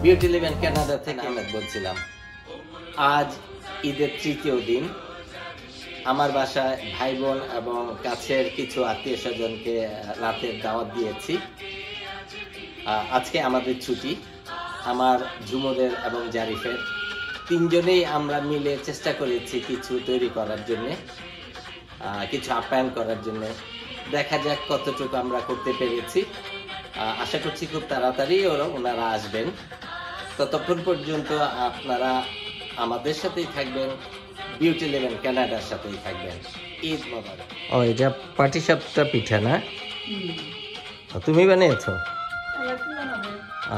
Beauty লিভেন Canada থেকে আমি বলছিলাম। আজ ঈদের তৃতীয় দিন। আমার বাসায় ভাই বোন এবং কাছের কিছু আত্মীয় স্বজনকে রাতের দাওয়াত দিয়েছি। আজকে আমাদের ছুটি। আমার ঝুমুদের এবং জারিফের তিনজনেই আমরা মিলে চেষ্টা করেছি কিছু তৈরি করার জন্যে, কিছু আপ্যায়ন করার জন্য। দেখা যাক কতটুকু আমরা করতে পেরেছি। আশা করছি খুব তাড়াতাড়ি ওনারা আসবেন। ততক্ষণ পর্যন্ত আপনারা আমাদের সাথেই থাকবেন, বিউটি লিভেন কানাডার সাথেই থাকবেন। ঈদ মোবারক। ও, এটা পাটিসাপটা পিঠা না? তুমি বানিয়েছো?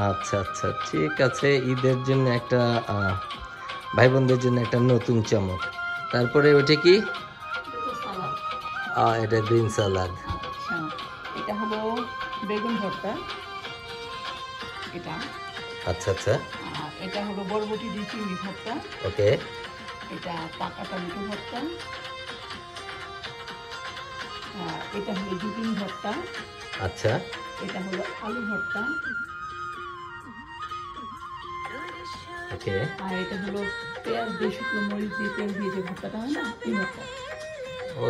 আচ্ছা আচ্ছা, ঠিক আছে। ঈদের জন্য একটা ভাই বোনদের জন্য একটা নতুন চমক। তারপরে ওটা কি? এটা গ্রিন সালাদ। এটা হলো বেগুন ভর্তা। এটা আচ্ছা আচ্ছা। এটা হলো বরবটি দিয়ে চিংড়ি ভর্তা। ওকে। এটা পাকা টমেটো ভর্তা। এটা হলো জুটিন ভর্তা। আচ্ছা। এটা হলো আলু ভর্তা। ওকে। আর এটা হলো পেঁয়াজ দিয়ে শুকনো মরিচ দিয়ে তেল দিয়ে যে ভর্তাটা হয় না, এই ভর্তা। ও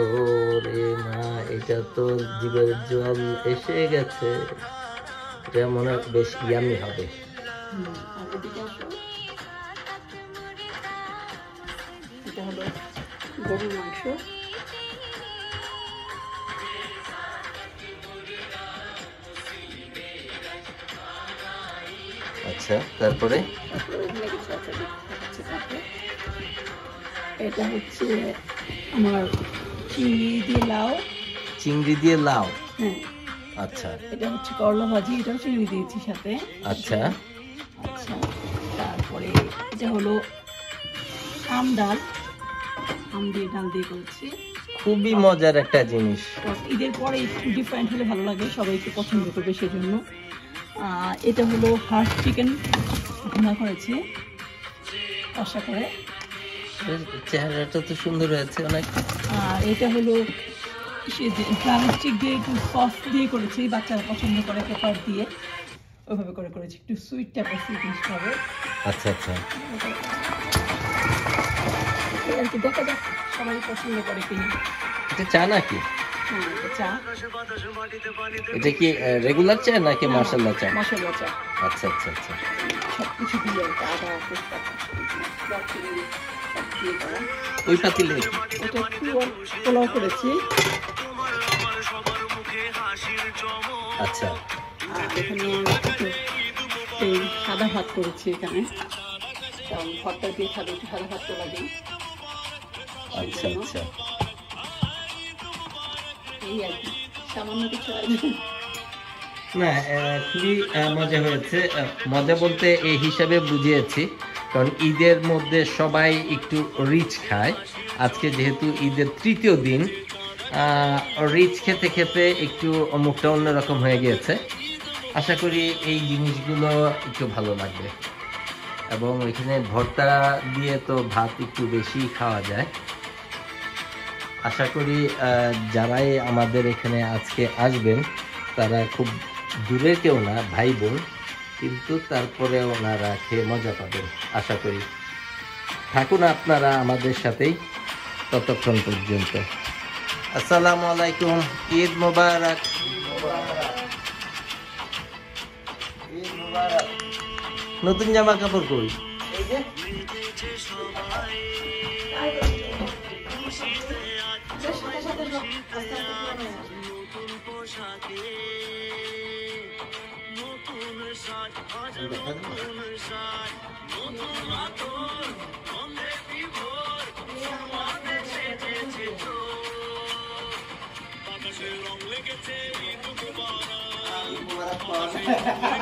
রে মা, এটা তো জিভের জল এসে গেছে। এটা মনে হয় বেশ ইয়ামি হবে। আর এদিকে আসো, এটা হলো গরুর মাংস। আচ্ছা, তারপরে এটা হচ্ছে আমার চিংড়ি দিয়ে লাউ। চিংড়ি দিয়ে লাউ? হ্যাঁ। আচ্ছা। এটা হচ্ছে করলা ভাজি, এটাও চিংড়ি দিয়েছি সাথে। আচ্ছা আচ্ছা। তারপরে এটা হলো আম ডাল, আম দিয়ে ডাল দিয়ে করেছি। খুবই মজার একটা জিনিস। ঈদের পরে একটু ডিফারেন্ট হলে ভালো লাগে, সবাই একটু পছন্দ করবে সেজন্য। এটা হলো হাঁস চিকেন ভুনা করেছি কষা করে। চেহারাটা তো সুন্দর হয়েছে অনেক। আর এটা হলো প্লাস্টিক দিয়ে একটু সস দিয়ে করেছি, বাচ্চারা পছন্দ করে পেপার দিয়ে, ওইভাবে করে করেছি, একটু সুইট টাইপের সুইট হবে। আচ্ছা আচ্ছা। আর কি দেখা যাক সবাই পছন্দ করে কিনা। এটা চা নাকি? চা। এটা কি রেগুলার চা নাকি মশলা চা? মশলা চা। আচ্ছা আচ্ছা আচ্ছা। সবকিছু দিয়ে আদা ওই পাতিলে এটা পোলাও করেছি। আচ্ছা। এখানে এই সাদা ভাত করেছি এখানে, কারণ ভর্তা দিয়ে খাবে, একটু সাদা ভাত তো লাগে। আচ্ছা আচ্ছা। এই আর কি, সামান্য কিছু না, খুবই মজা হয়েছে। মজা বলতে এই হিসাবে বুঝিয়েছি, কারণ ঈদের মধ্যে সবাই একটু রিচ খায়। আজকে যেহেতু ঈদের তৃতীয় দিন, রিচ খেতে খেতে একটু মুখটা অন্যরকম হয়ে গিয়েছে। আশা করি এই জিনিসগুলো একটু ভালো লাগবে। এবং এখানে ভর্তা দিয়ে তো ভাত একটু বেশি খাওয়া যায়। আশা করি যারাই আমাদের এখানে আজকে আসবেন তারা খুব দূরের কেউ না, ভাই বোন, কিন্তু তারপরে ওনারা খেয়ে মজা পাবেন আশা করি। থাকুন আপনারা আমাদের সাথেই ততক্ষণ পর্যন্ত। আসসালামু আলাইকুম, ঈদ মোবারক। নতুন জামা কাপড় কই?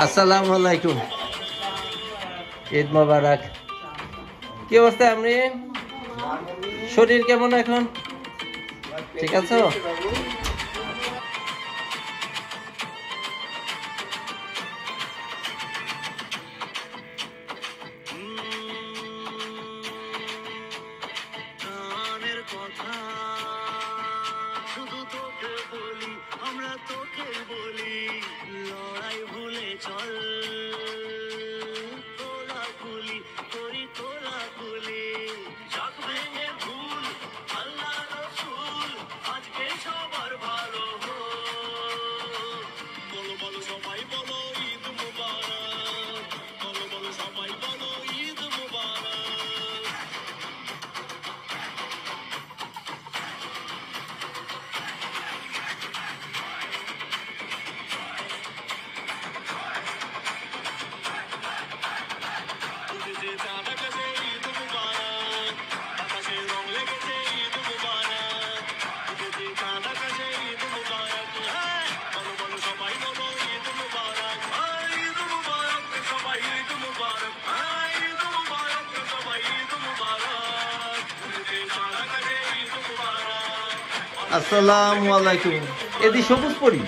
আসসালামু আলাইকুম, ঈদ মোবারক। কি অবস্থা? আপনি শরীর কেমন এখন? ঠিক আছে? তোকে বলি লড়াই ভুলে চল। আসসালামু আলাইকুম। এদি সবুজ পরি।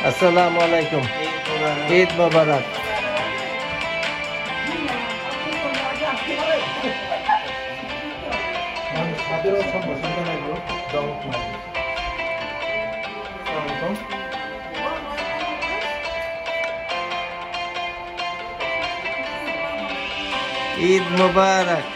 আসসালামু আলাইকুম। ঈদ মোবারক। ঈদ মোবারক।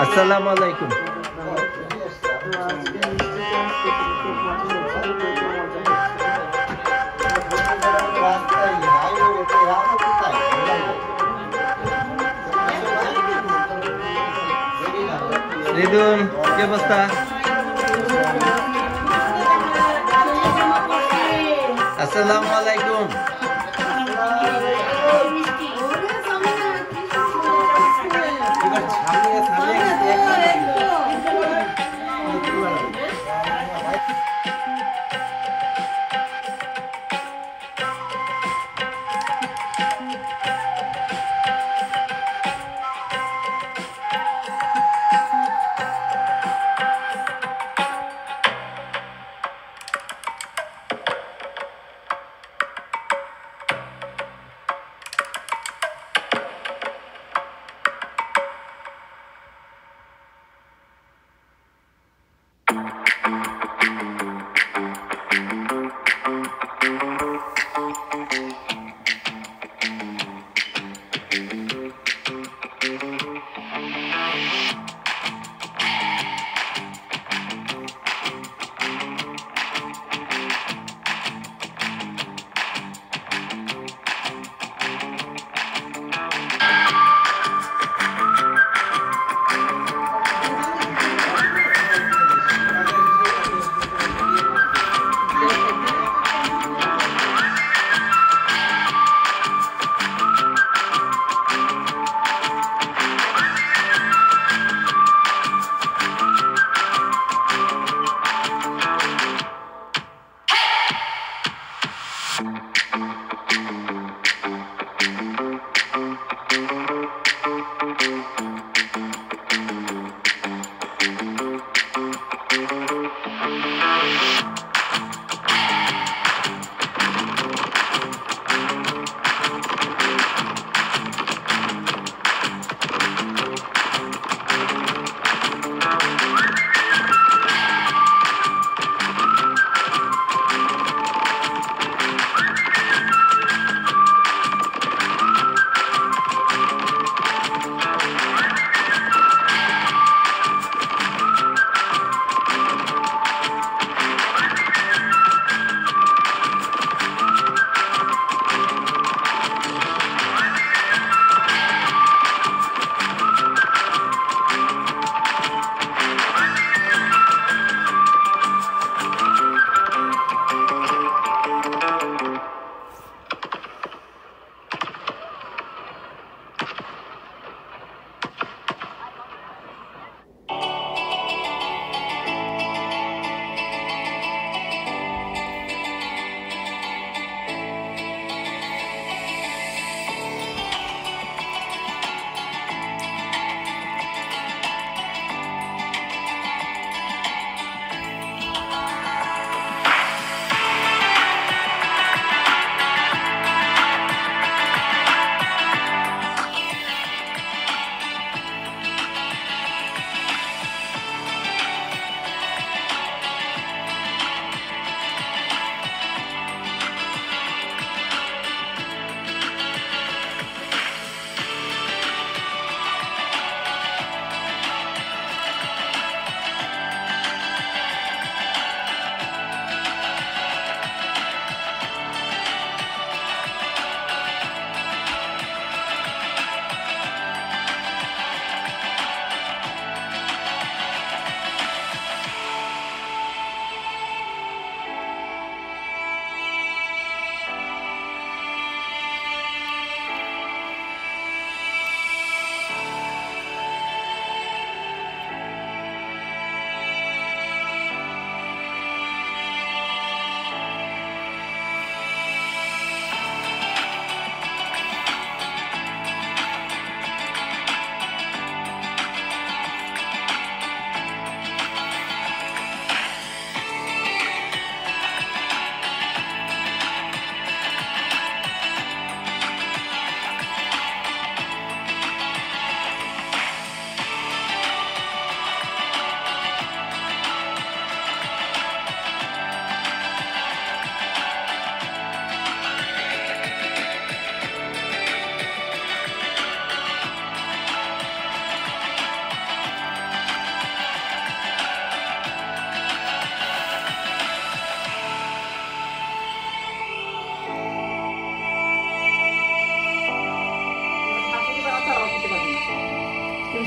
আসসালামু আলাইকুম। রিদুন, কি অবস্থা? আসসালামু আলাইকুম।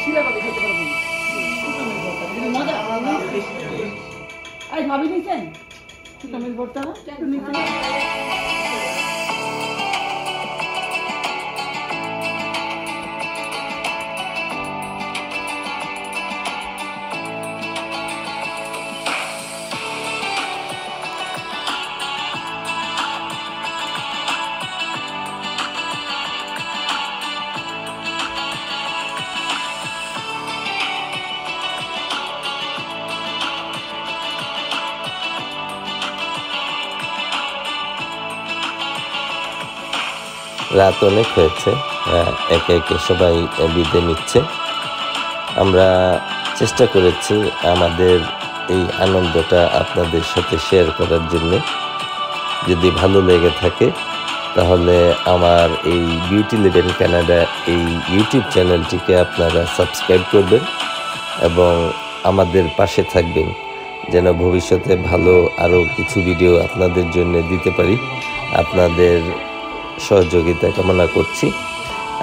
শিলা করে খেতে পারবো মজা আজ ভাবি নিছেন শুকামের ভর্তা একটু নিতে রাত অনেক হয়েছে, একে একে সবাই বিদায় নিচ্ছে। আমরা চেষ্টা করেছি আমাদের এই আনন্দটা আপনাদের সাথে শেয়ার করার জন্য। যদি ভালো লেগে থাকে তাহলে আমার এই বিউটি লিভ ইন কানাডা এই ইউটিউব চ্যানেলটিকে আপনারা সাবস্ক্রাইব করবেন এবং আমাদের পাশে থাকবেন, যেন ভবিষ্যতে ভালো আরও কিছু ভিডিও আপনাদের জন্য দিতে পারি। আপনাদের সহযোগিতা কামনা করছি।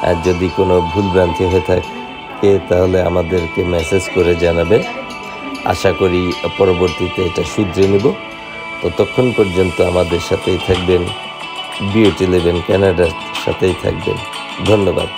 আর যদি কোনো ভুলভ্রান্তি হয়ে থাকে তাহলে আমাদেরকে মেসেজ করে জানাবেন। আশা করি পরবর্তীতে এটা শুধরে নেব। ততক্ষণ পর্যন্ত আমাদের সাথেই থাকবেন, বিউটি লিভ ইন কানাডার সাথেই থাকবেন। ধন্যবাদ।